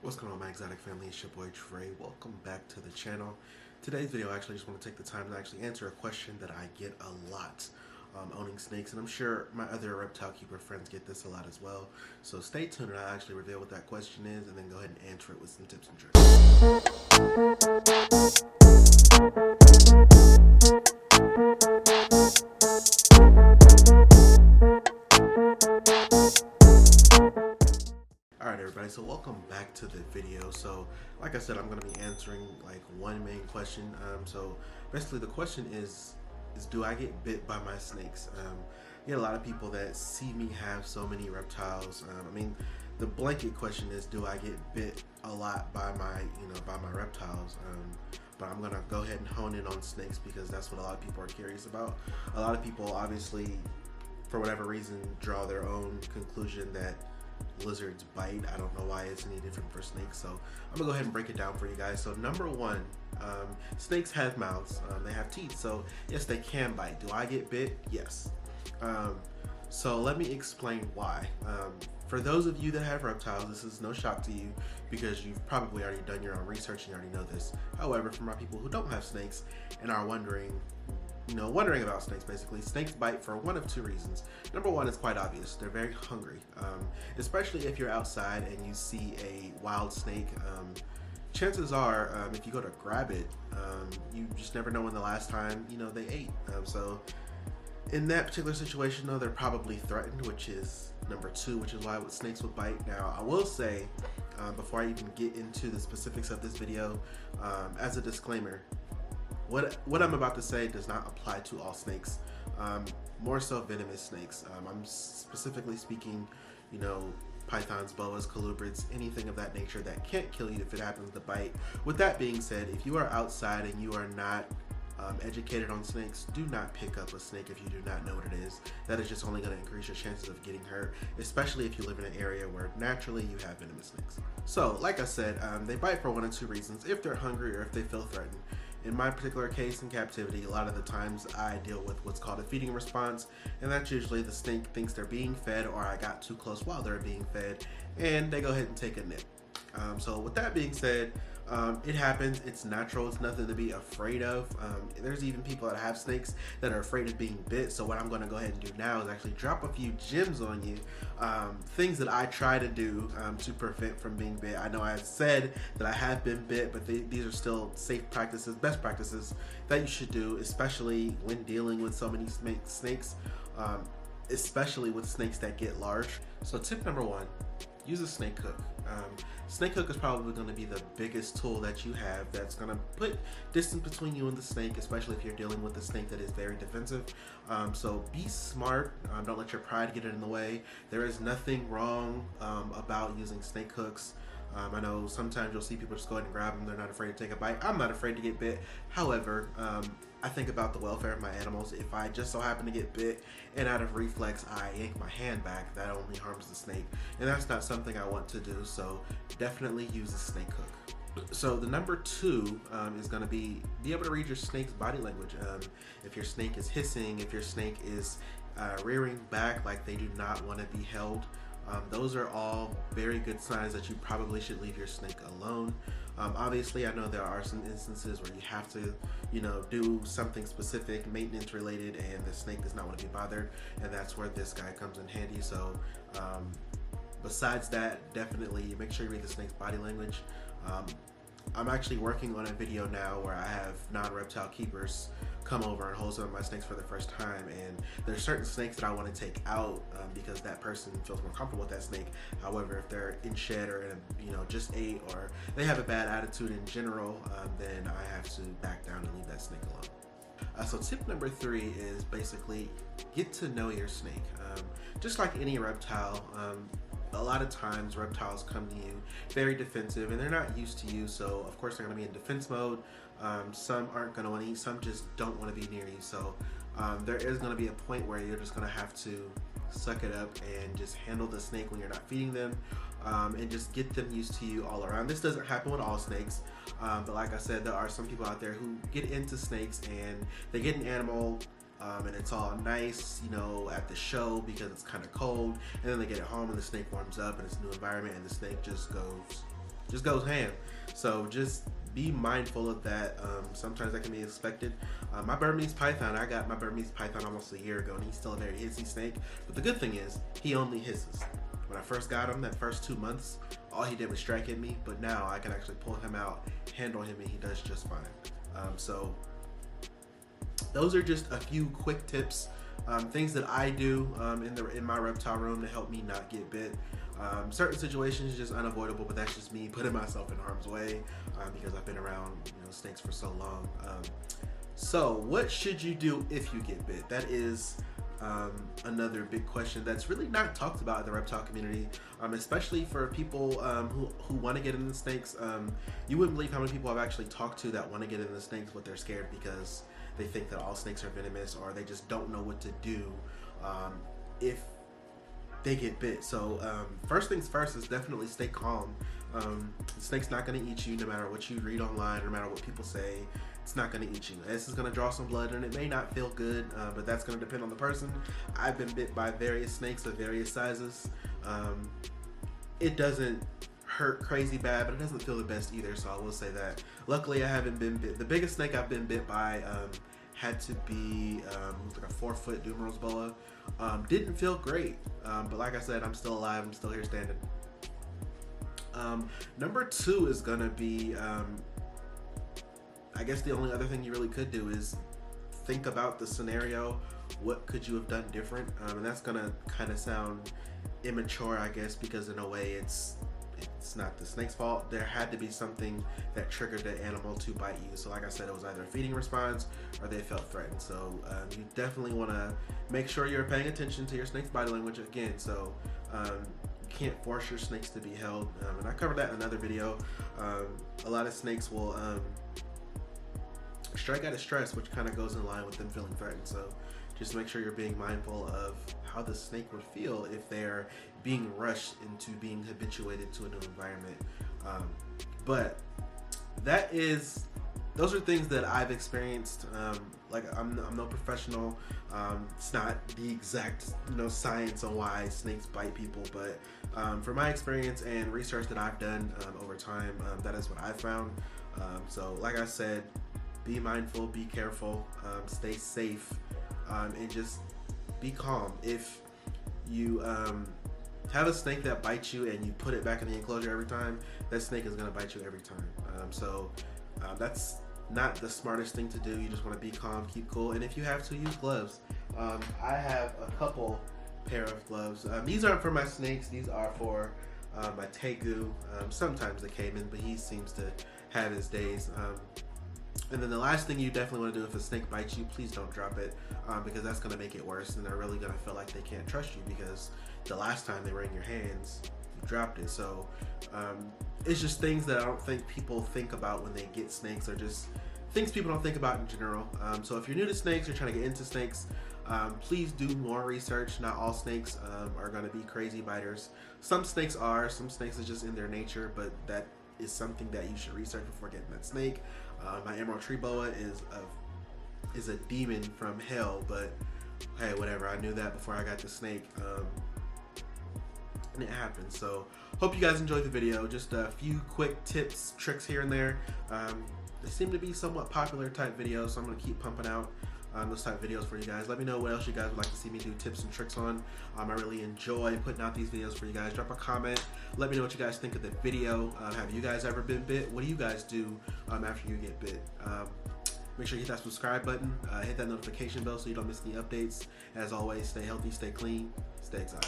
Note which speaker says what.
Speaker 1: What's going on, my exotic family? It's your boy Trey. Welcome back to the channel. Today's video, I actually just want to take the time to actually answer a question that I get a lot owning snakes, and I'm sure my other reptile keeper friends get this a lot as well. So stay tuned and I'll actually reveal what that question is and then go ahead and answer it with some tips and tricks. Alright everybody, so welcome back to the video. So like I said, I'm going to be answering like one main question. So basically the question is do I get bit by my snakes? You get a lot of people that see me have so many reptiles. I mean, the blanket question is, do I get bit a lot by my reptiles? But I'm gonna go ahead and hone in on snakes because that's what a lot of people are curious about. A lot of people obviously, for whatever reason, draw their own conclusion that lizards bite. I don't know why it's any different for snakes, so I'm gonna go ahead and break it down for you guys. So number one, snakes have mouths, they have teeth, so yes, they can bite. Do I get bit? Yes. So let me explain why. For those of you that have reptiles, this is no shock to you because you've probably already done your own research and you already know this. However, for my people who don't have snakes and are wondering about snakes, basically, snakes bite for one of two reasons. Number one is quite obvious. They're very hungry, especially if you're outside and you see a wild snake. Chances are, if you go to grab it, you just never know when the last time, they ate. So in that particular situation, though, they're probably threatened, which is number two, which is why snakes would bite. Now, I will say, before I even get into the specifics of this video, as a disclaimer, what I'm about to say does not apply to all snakes, more so venomous snakes. I'm specifically speaking, pythons, boas, colubrids, anything of that nature that can't kill you if it happens to bite. With that being said, if you are outside and you are not educated on snakes, do not pick up a snake if you do not know what it is. That is just only going to increase your chances of getting hurt, especially if you live in an area where naturally you have venomous snakes. So like I said, they bite for one of two reasons: if they're hungry or if they feel threatened. In my particular case in captivity, a lot of the times I deal with what's called a feeding response, and that's usually the snake thinks they're being fed or I got too close while they're being fed and they go ahead and take a nip. So with that being said, it happens. It's natural. It's nothing to be afraid of. There's even people that have snakes that are afraid of being bit. So what I'm going to go ahead and do now is actually drop a few gems on you, things that I try to do to prevent from being bit. I know I said that I have been bit, but these are still safe practices, best practices that you should do, especially when dealing with so many snakes, especially with snakes that get large. So tip number one, use a snake hook. Snake hook is probably going to be the biggest tool that you have that's going to put distance between you and the snake, especially if you're dealing with a snake that is very defensive. So be smart. Don't let your pride get in the way. There is nothing wrong about using snake hooks. I know sometimes you'll see people just go ahead and grab them. They're not afraid to take a bite. I'm not afraid to get bit. However, I think about the welfare of my animals. If I just so happen to get bit and out of reflex I yank my hand back, that only harms the snake, and that's not something I want to do. So definitely use a snake hook. So the number two is going to be able to read your snake's body language. If your snake is hissing, if your snake is rearing back like they do not want to be held, those are all very good signs that you probably should leave your snake alone. Obviously, I know there are some instances where you have to, do something specific, maintenance related, and the snake does not want to be bothered, and that's where this guy comes in handy. So besides that, definitely make sure you read the snake's body language. I'm actually working on a video now where I have non-reptile keepers come over and hold some of my snakes for the first time, and there's certain snakes that I want to take out because that person feels more comfortable with that snake. However, if they're in shed or just ate, or they have a bad attitude in general, then I have to back down and leave that snake alone. So tip number three is basically get to know your snake. Just like any reptile, a lot of times reptiles come to you very defensive and they're not used to you, so of course they're going to be in defense mode. Some aren't going to want to eat, some just don't want to be near you. So there is going to be a point where you're just going to have to suck it up and just handle the snake when you're not feeding them, and just get them used to you all around. This doesn't happen with all snakes, but like I said, there are some people out there who get into snakes and they get an animal and it's all nice, at the show because it's kind of cold, and then they get it home and the snake warms up and it's a new environment and the snake just goes just goes ham. So just be mindful of that. Sometimes that can be expected. My Burmese python, I got my Burmese python almost a year ago, and he's still a very hissy snake. But the good thing is, he only hisses. When I first got him, that first 2 months, all he did was strike at me. But now I can actually pull him out, handle him, and he does just fine. So those are just a few quick tips, things that I do in my reptile room to help me not get bit. Certain situations are just unavoidable, but that's just me putting myself in harm's way because I've been around snakes for so long. So what should you do if you get bit? That is another big question that's really not talked about in the reptile community, especially for people who want to get into snakes. You wouldn't believe how many people I've actually talked to that want to get into snakes, but they're scared because they think that all snakes are venomous, or they just don't know what to do if they get bit. So first things first is definitely stay calm. The snake's not going to eat you no matter what you read online, no matter what people say. It's not going to eat you. This is going to draw some blood, and it may not feel good, but that's going to depend on the person. I've been bit by various snakes of various sizes. It doesn't hurt crazy bad, but it doesn't feel the best either, so I will say that. Luckily, I haven't been bit. The biggest snake I've been bit by had to be like a 4-foot Dumeril's boa. Didn't feel great, but like I said, I'm still alive. I'm still here standing. Number 2 is gonna be, I guess the only other thing you really could do is think about the scenario. What could you have done different? And that's gonna kind of sound immature, I guess, because in a way it's not the snake's fault. There had to be something that triggered the animal to bite you. So like I said, it was either a feeding response or they felt threatened. So you definitely want to make sure you're paying attention to your snake's body language again. So you can't force your snakes to be held. And I covered that in another video. A lot of snakes will strike out of stress, which kind of goes in line with them feeling threatened. So just make sure you're being mindful of how the snake would feel if they're being rushed into being habituated to a new environment. But those are things that I've experienced. Like I'm no professional. It's not the exact science on why snakes bite people, but from my experience and research that I've done over time, that is what I found. So like I said, be mindful, be careful, stay safe, and just be calm. If you have a snake that bites you and you put it back in the enclosure every time, that snake is going to bite you every time. So that's not the smartest thing to do. You just want to be calm, keep cool, and if you have to, use gloves. I have a couple pair of gloves. These aren't for my snakes. These are for my tegu, sometimes the caiman, but he seems to have his days. And then the last thing you definitely want to do, if a snake bites you, please don't drop it, because that's going to make it worse, and they're really going to feel like they can't trust you because the last time they were in your hands, you dropped it. So it's just things that I don't think people think about when they get snakes, or just things people don't think about in general. So if you're new to snakes, you're trying to get into snakes, please do more research. Not all snakes are going to be crazy biters. Some snakes are. Some snakes is just in their nature, but that is something that you should research before getting that snake. My emerald tree boa is a demon from hell, but hey, whatever. I knew that before I got the snake, and it happened. So hope you guys enjoyed the video. Just a few quick tips, tricks here and there. They seem to be somewhat popular type videos, so I'm going to keep pumping out those type of videos for you guys. Let me know what else you guys would like to see me do tips and tricks on. I really enjoy putting out these videos for you guys. Drop a comment. Let me know what you guys think of the video. Have you guys ever been bit? What do you guys do after you get bit? Make sure you hit that subscribe button. Hit that notification bell so you don't miss any updates. As always, stay healthy, stay clean, stay exotic.